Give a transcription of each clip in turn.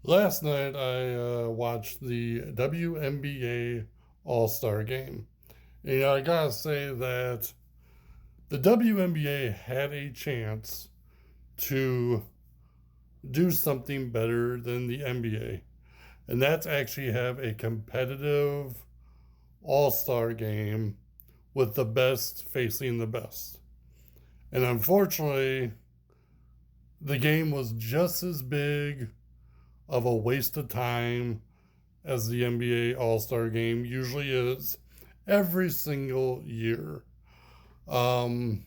Last night I watched the WNBA All Star Game. And, I gotta say that the WNBA had a chance to do something better than the NBA, and that's actually have a competitive All Star game with the best facing the best. And unfortunately, the game was just as big of a waste of time as the NBA All Star game usually is every single year. Um,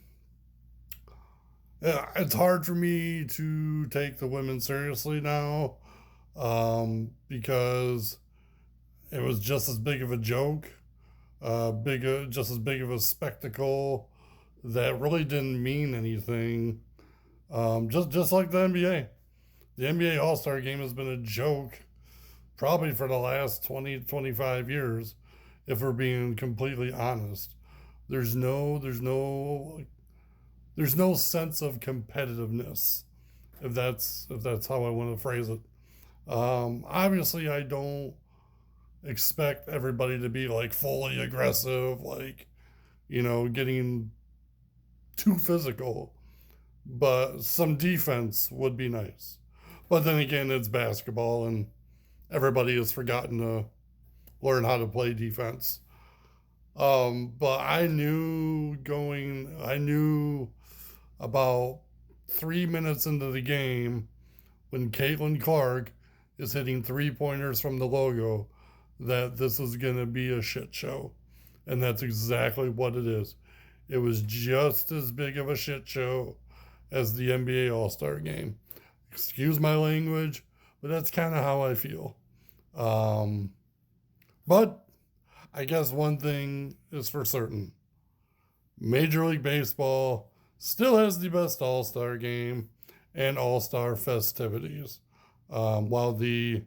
yeah, it's hard for me to take the women seriously now because it was just as big of a joke, just as big of a spectacle that really didn't mean anything. Just like the NBA. The NBA All Star game has been a joke probably for the last 20, 25 years, if we're being completely honest. There's no there's no there's no sense of competitiveness, if that's how I want to phrase it. Obviously I don't expect everybody to be like fully aggressive, like, getting too physical, but some defense would be nice. But then again, it's basketball and everybody has forgotten to learn how to play defense. But I knew about 3 minutes into the game when Caitlin Clark is hitting three pointers from the logo that this is going to be a shit show. And that's exactly what it is. It was just as big of a shit show as the NBA All Star game. Excuse my language, but that's kind of how I feel. Um, but I guess one thing is for certain: Major League Baseball still has the best All Star game and All Star festivities. While the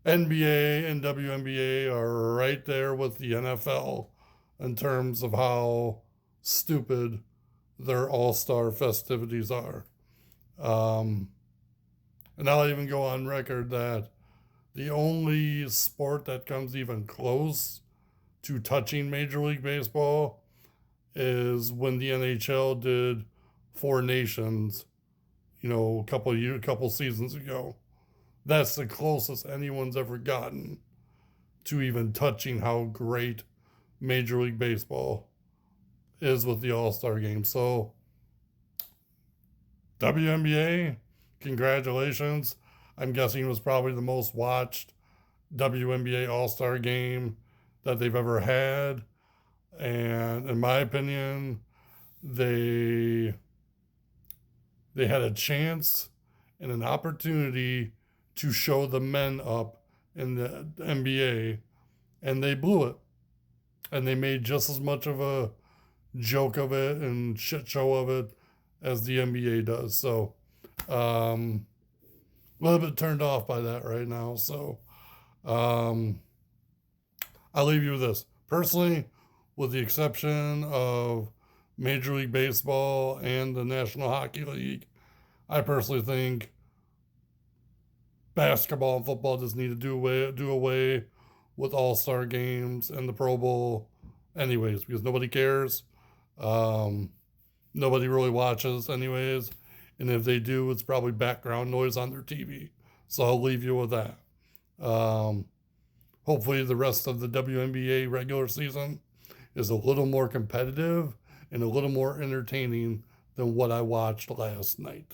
NBA and WNBA are right there with the NFL in terms of how stupid their All Star festivities are. Um, and I'll even go on record that the only sport that comes even close to touching Major League Baseball is when the NHL did Four Nations, couple seasons ago. That's the closest anyone's ever gotten to even touching how great Major League Baseball is with the All Star game. So, WNBA, congratulations. I'm guessing it was probably the most watched WNBA All Star game that they've ever had. And in my opinion, they they had a chance and an opportunity to show the men up in the NBA, and they blew it. And they made just as much of a joke of it and shit show of it as the NBA does. So, a little bit turned off by that right now. So, um, I'll leave you with this. Personally, with the exception of Major League Baseball and the National Hockey League, I personally think basketball and football just need to do away with All Star games and the Pro Bowl, anyways, because nobody cares. Um, Nobody really watches, anyways, and if they do, it's probably background noise on their TV. So I'll leave you with that. Um, Hopefully, the rest of the WNBA regular season is a little more competitive and a little more entertaining than what I watched last night.